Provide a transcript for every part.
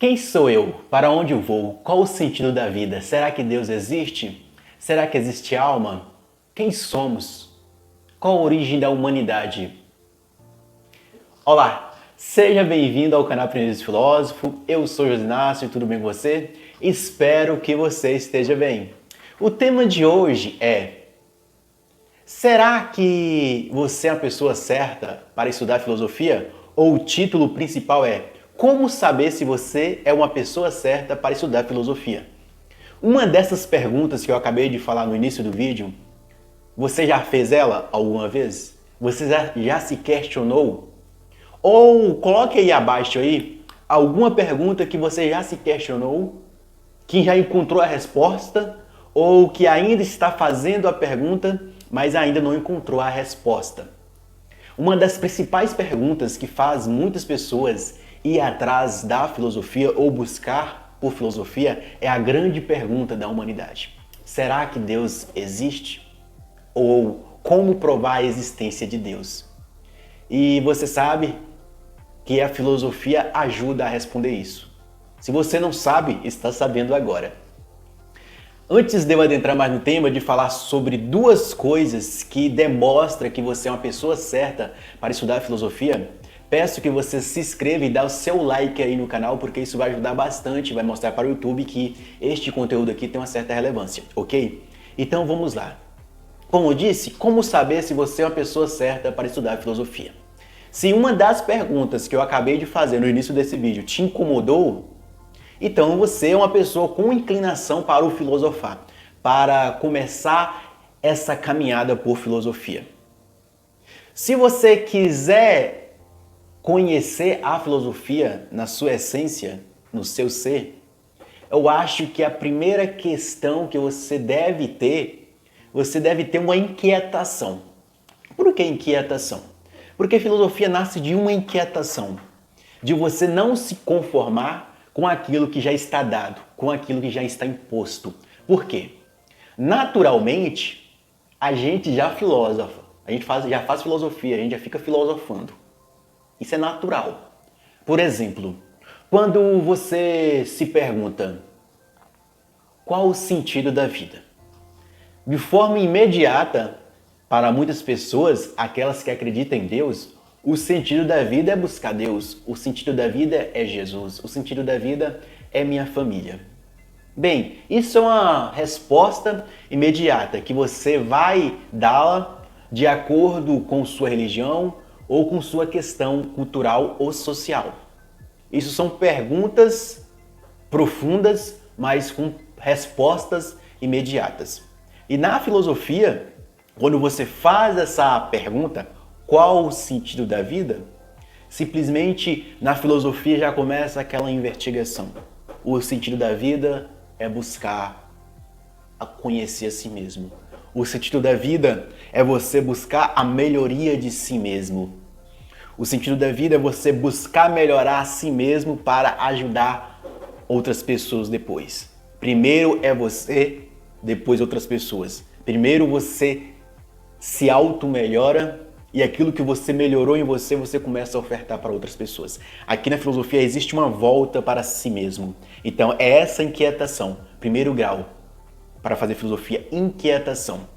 Quem sou eu? Para onde eu vou? Qual o sentido da vida? Será que Deus existe? Será que existe alma? Quem somos? Qual a origem da humanidade? Olá, seja bem-vindo ao canal Aprendiz Filósofo. Eu sou José Inácio, tudo bem com você? Espero que você esteja bem. O tema de hoje é: será que você é a pessoa certa para estudar filosofia? Ou o título principal é: como saber se você é uma pessoa certa para estudar filosofia? Uma dessas perguntas que eu acabei de falar no início do vídeo, você já fez ela alguma vez? Você já se questionou? Ou coloque aí abaixo aí alguma pergunta que você já se questionou, que já encontrou a resposta, ou que ainda está fazendo a pergunta, mas ainda não encontrou a resposta. Uma das principais perguntas que faz muitas pessoas ir atrás da filosofia ou buscar por filosofia é a grande pergunta da humanidade: será que Deus existe? Ou como provar a existência de Deus? E você sabe que a filosofia ajuda a responder isso. Se você não sabe, está sabendo agora. Antes de eu adentrar mais no tema, de falar sobre duas coisas que demonstram que você é uma pessoa certa para estudar filosofia, peço que você se inscreva e dê o seu like aí no canal, porque isso vai ajudar bastante, vai mostrar para o YouTube que este conteúdo aqui tem uma certa relevância, ok? Então vamos lá. Como eu disse, como saber se você é uma pessoa certa para estudar filosofia? Se uma das perguntas que eu acabei de fazer no início desse vídeo te incomodou, então você é uma pessoa com inclinação para o filosofar, para começar essa caminhada por filosofia. Se você quiser conhecer a filosofia na sua essência, no seu ser, eu acho que a primeira questão que você deve ter uma inquietação. Por que inquietação? Porque filosofia nasce de uma inquietação, de você não se conformar com aquilo que já está dado, com aquilo que já está imposto. Por quê? Naturalmente, a gente já filosofa, já faz filosofia, a gente já fica filosofando. Isso é natural. Por exemplo, quando você se pergunta qual o sentido da vida? De forma imediata, para muitas pessoas, aquelas que acreditam em Deus, o sentido da vida é buscar Deus, o sentido da vida é Jesus, o sentido da vida é minha família. Bem, isso é uma resposta imediata que você vai dá-la de acordo com sua religião ou com sua questão cultural ou social. Isso são perguntas profundas, mas com respostas imediatas. E na filosofia, quando você faz essa pergunta, qual o sentido da vida? Simplesmente na filosofia já começa aquela investigação. O sentido da vida é buscar a conhecer a si mesmo. O sentido da vida é você buscar a melhoria de si mesmo. O sentido da vida é você buscar melhorar a si mesmo para ajudar outras pessoas depois. Primeiro é você, depois outras pessoas. Primeiro você se auto-melhora e aquilo que você melhorou em você, você começa a ofertar para outras pessoas. Aqui na filosofia existe uma volta para si mesmo. Então é essa inquietação. Primeiro grau para fazer filosofia, inquietação.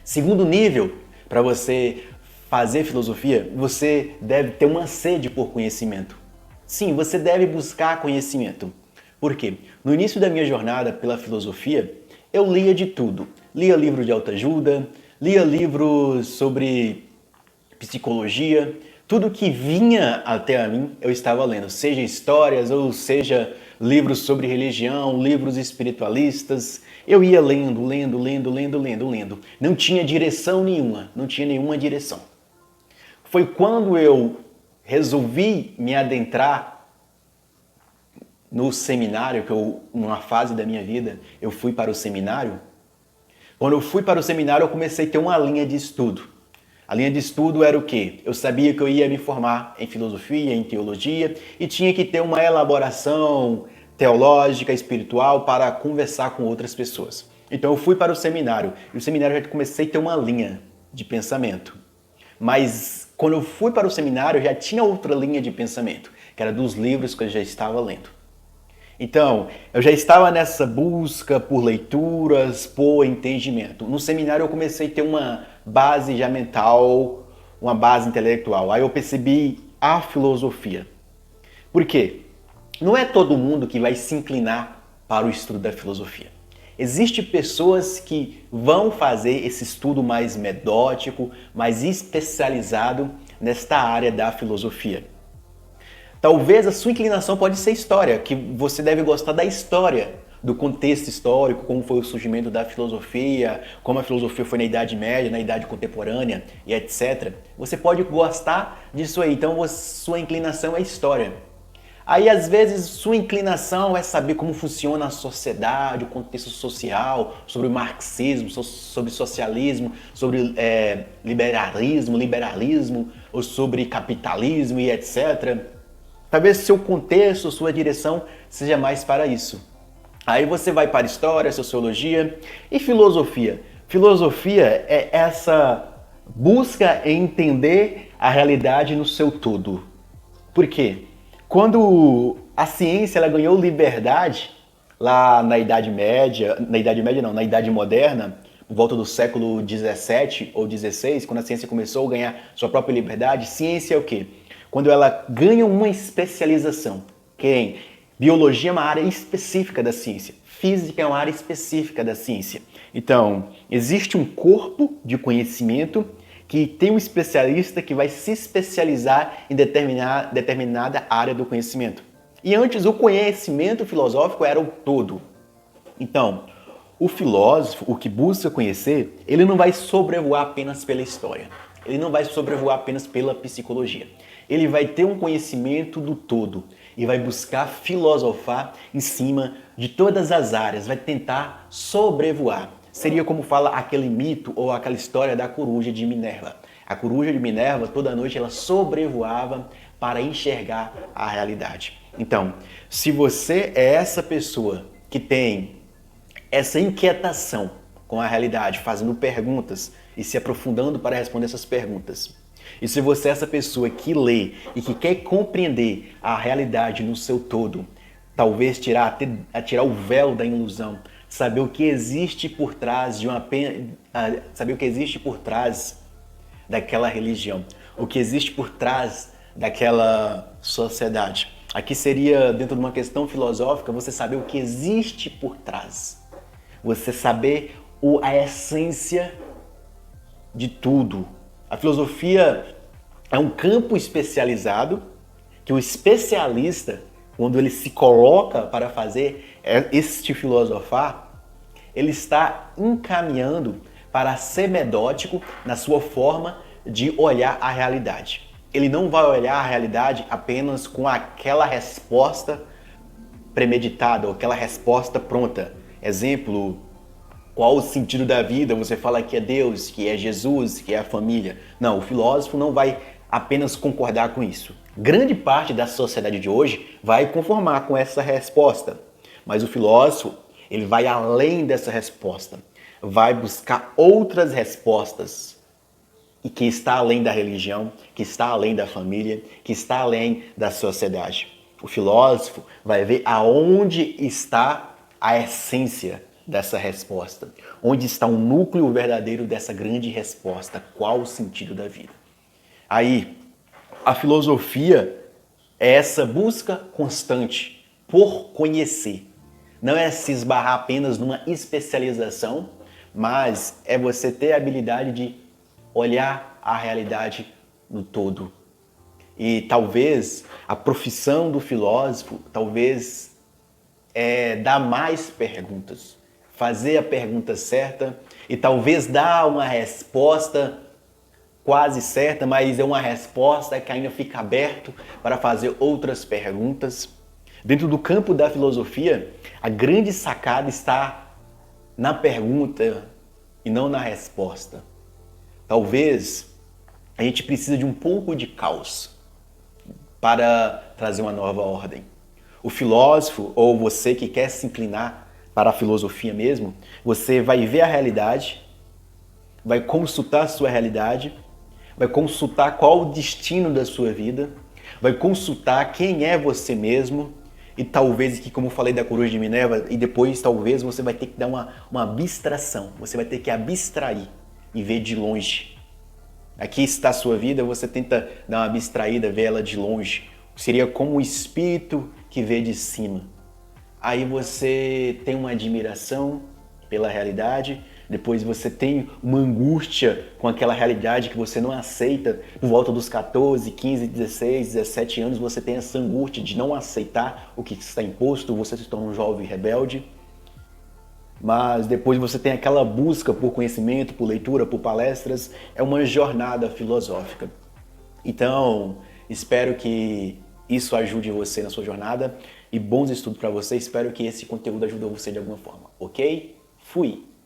Segundo nível, para você fazer filosofia, você deve ter uma sede por conhecimento. Sim, você deve buscar conhecimento. Por quê? No início da minha jornada pela filosofia, eu lia de tudo. Lia livros de autoajuda, lia livros sobre psicologia, tudo que vinha até a mim eu estava lendo, seja histórias ou seja livros sobre religião, livros espiritualistas. Eu ia lendo. Não tinha direção nenhuma, não tinha nenhuma direção. Foi quando eu resolvi me adentrar no seminário, numa fase da minha vida, eu fui para o seminário. Quando eu fui para o seminário, eu comecei a ter uma linha de estudo. A linha de estudo era o quê? Eu sabia que eu ia me formar em filosofia, em teologia, e tinha que ter uma elaboração teológica, espiritual, para conversar com outras pessoas. Então eu fui para o seminário, e o seminário já comecei a ter uma linha de pensamento. Mas quando eu fui para o seminário, eu já tinha outra linha de pensamento, que era dos livros que eu já estava lendo. Então, eu já estava nessa busca por leituras, por entendimento. No seminário eu comecei a ter uma base já mental, uma base intelectual. Aí eu percebi a filosofia. Por quê? Não é todo mundo que vai se inclinar para o estudo da filosofia. Existem pessoas que vão fazer esse estudo mais metódico, mais especializado nesta área da filosofia. Talvez a sua inclinação pode ser história, que você deve gostar da história, do contexto histórico, como foi o surgimento da filosofia, como a filosofia foi na Idade Média, na Idade Contemporânea e etc. Você pode gostar disso aí, então sua inclinação é história. Aí, às vezes, sua inclinação é saber como funciona a sociedade, o contexto social, sobre o marxismo, sobre socialismo, sobre liberalismo, ou sobre capitalismo e etc. Talvez seu contexto, sua direção seja mais para isso. Aí você vai para história, sociologia e filosofia. Filosofia é essa busca em entender a realidade no seu todo. Por quê? Quando a ciência ela ganhou liberdade lá na Idade Média, na Idade Moderna, por volta do século 17 ou 16, quando a ciência começou a ganhar sua própria liberdade, ciência é o quê? Quando ela ganha uma especialização, que biologia é uma área específica da ciência, física é uma área específica da ciência. Então, existe um corpo de conhecimento que tem um especialista que vai se especializar em determinada área do conhecimento. E antes, o conhecimento filosófico era o todo. Então, o filósofo, o que busca conhecer, ele não vai sobrevoar apenas pela história. Ele não vai sobrevoar apenas pela psicologia. Ele vai ter um conhecimento do todo e vai buscar filosofar em cima de todas as áreas, vai tentar sobrevoar. Seria como fala aquele mito ou aquela história da coruja de Minerva. A coruja de Minerva, toda noite, ela sobrevoava para enxergar a realidade. Então, se você é essa pessoa que tem essa inquietação com a realidade, fazendo perguntas e se aprofundando para responder essas perguntas, e se você é essa pessoa que lê e que quer compreender a realidade no seu todo, talvez tirar o véu da ilusão, saber o que existe por trás saber o que existe por trás daquela religião, o que existe por trás daquela sociedade. Aqui seria, dentro de uma questão filosófica, você saber o que existe por trás. Você saber a essência de tudo. A filosofia é um campo especializado que o especialista, quando ele se coloca para fazer este filosofar, ele está encaminhando para ser metódico na sua forma de olhar a realidade. Ele não vai olhar a realidade apenas com aquela resposta premeditada ou aquela resposta pronta. Exemplo, qual o sentido da vida? Você fala que é Deus, que é Jesus, que é a família. Não, o filósofo não vai apenas concordar com isso. Grande parte da sociedade de hoje vai conformar com essa resposta. Mas o filósofo, ele vai além dessa resposta. Vai buscar outras respostas. E que está além da religião, que está além da família, que está além da sociedade. O filósofo vai ver aonde está a essência dessa resposta. Onde está o núcleo verdadeiro dessa grande resposta? Qual o sentido da vida? Aí, a filosofia é essa busca constante por conhecer. Não é se esbarrar apenas numa especialização, mas é você ter a habilidade de olhar a realidade no todo. E talvez a profissão do filósofo, talvez dar mais perguntas. Fazer a pergunta certa e talvez dar uma resposta quase certa, mas é uma resposta que ainda fica aberto para fazer outras perguntas. Dentro do campo da filosofia, a grande sacada está na pergunta e não na resposta. Talvez a gente precise de um pouco de caos para trazer uma nova ordem. O filósofo, ou você que quer se inclinar para a filosofia mesmo, você vai ver a realidade, vai consultar a sua realidade, vai consultar qual o destino da sua vida, vai consultar quem é você mesmo e talvez, que como eu falei da coruja de Minerva, e depois talvez você vai ter que dar uma abstração, você vai ter que abstrair e ver de longe. Aqui está a sua vida, você tenta dar uma abstraída, ver ela de longe. Seria como o espírito que vê de cima. Aí você tem uma admiração pela realidade, depois você tem uma angústia com aquela realidade que você não aceita. Por volta dos 14, 15, 16, 17 anos, você tem essa angústia de não aceitar o que está imposto, você se torna um jovem rebelde. Mas depois você tem aquela busca por conhecimento, por leitura, por palestras. É uma jornada filosófica. Então, espero que isso ajude você na sua jornada e bons estudos para você. Espero que esse conteúdo ajude você de alguma forma, ok? Fui!